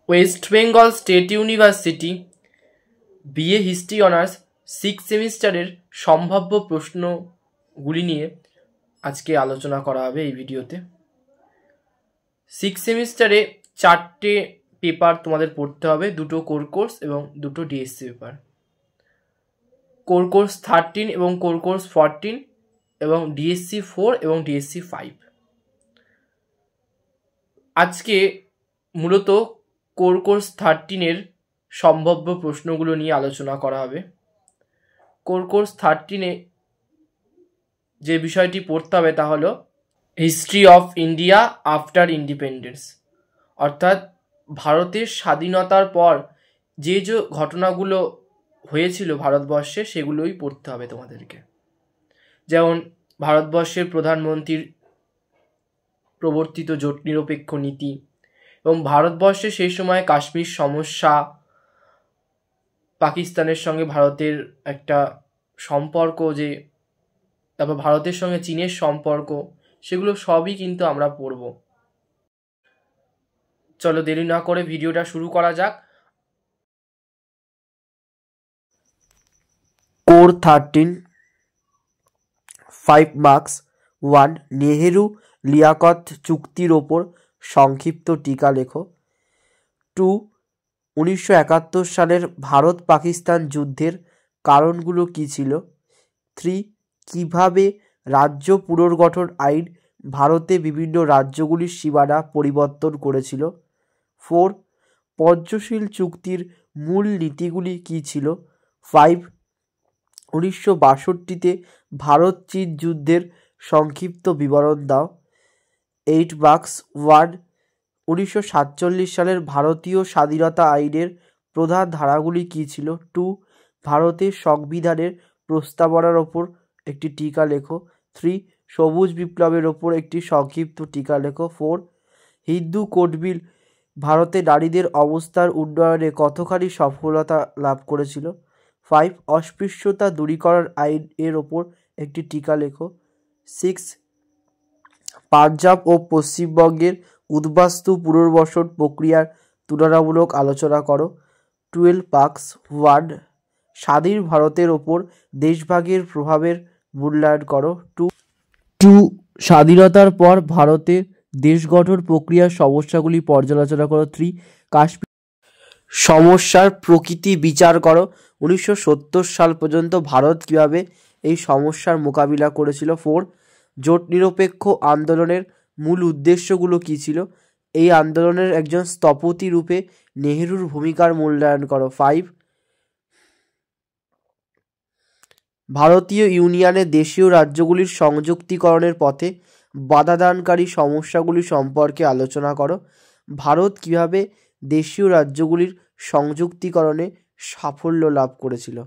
West Bengal state university BA history honours 6 সেমিস্টারের সম্ভাব্য প্রশ্নগুলি নিয়ে আজকে আলোচনা করা হবে এই ভিডিওতে। 6 সেমিস্টারে 4টে পেপার তোমাদের পড়তে হবে, 2টো কোর কোর্স এবং 2টো ডিএসসি পেপার। কোর কোর্স 13 এবং কোর কোর্স 14 এবং ডিএসসি 4 এবং ডিএসসি 5। আজকে মূলত কোর কোর্স 13-এর সম্ভাব্য প্রশ্নগুলো নিয়ে আলোচনা করা হবে। কোর কোর্স 13-এ যে বিষয়টি পড়তে হবে তা হলো history of India after independence, অর্থাৎ ভারতের স্বাধীনতার পর যে যে ঘটনাগুলো হয়েছিল ভারতবর্ষে সেগুলোই পড়তে হবে তোমাদেরকে। যেমন ভারতবর্ষের প্রধানমন্ত্রীর প্রবর্তিত জোট নিরপেক্ষ নীতি এবং ভারতবর্ষে সেই সময় কাশ্মীর সমস্যা, পাকিস্তানের সঙ্গে ভারতের একটা সম্পর্ক, যে তারপর ভারতের সঙ্গে চীনের সম্পর্ক, সেগুলো সবই কিন্তু আমরা পড়ব। চলো দেরি না করে ভিডিওটা শুরু করা যাক। Core 13 5 marks. 1. নেহেরু লিয়াকত চুক্তির ওপর সংক্ষিপ্ত টিকা লেখো। 2. 1971 সালের ভারত পাকিস্তান যুদ্ধের কারণগুলো কী ছিল। 3. কিভাবে রাজ্য পুনর্গঠন আইন ভারতে বিভিন্ন রাজ্যগুলির সীমানা পরিবর্তন করেছিল। 4. পঞ্চশীল চুক্তির মূল নীতিগুলি কী ছিল। 5. 1962-তে ভারত চীন যুদ্ধের সংক্ষিপ্ত বিবরণ দাও। 8 মার্কস। 1. 1947 সালের ভারতীয় স্বাধীনতা আইনের প্রধান ধারাগুলি কী ছিল। 2. ভারতের সংবিধানের প্রস্তাবনার ওপর একটি টিকা লেখো। 3. সবুজ বিপ্লবের ওপর একটি সংক্ষিপ্ত টিকা লেখো। 4. হিন্দু কোড বিল ভারতে নারীদের অবস্থার উন্নয়নে কতখানি সফলতা লাভ করেছিল। 5. অস্পৃশ্যতা দূরীকরণ আইন এর ওপর একটি টিকা লেখো। 6. পাঞ্জাব ও পশ্চিমবঙ্গের উদ্বাস্তু পুনর্বাসন প্রক্রিয়ার তুলনামূলক আলোচনা করো। 12 মার্কস। 1. স্বাধীন ভারতের ওপর দেশভাগের প্রভাবের মূল্যায়ন করো। 2. স্বাধীনতার পর ভারতে দেশ গঠন প্রক্রিয়ার সমস্যাগুলি পর্যালোচনা করো। 3. কাশ্মীর সমস্যার প্রকৃতি বিচার করো। 1970 সাল পর্যন্ত ভারত কীভাবে এই সমস্যার মোকাবিলা করেছিল। 4. জোট নিরপেক্ষ আন্দোলনের মূল উদ্দেশ্যগুলো কী ছিল। এই আন্দোলনের একজন স্থপতি রূপে নেহেরুর ভূমিকার মূল্যায়ন করো। 5. ভারতীয় ইউনিয়নে দেশীয় রাজ্যগুলির সংযুক্তিকরণের পথে বাধাদানকারী সমস্যাগুলি সম্পর্কে আলোচনা করো। ভারত কীভাবে দেশীয় রাজ্যগুলির সংযুক্তিকরণে সাফল্য লাভ করেছিল।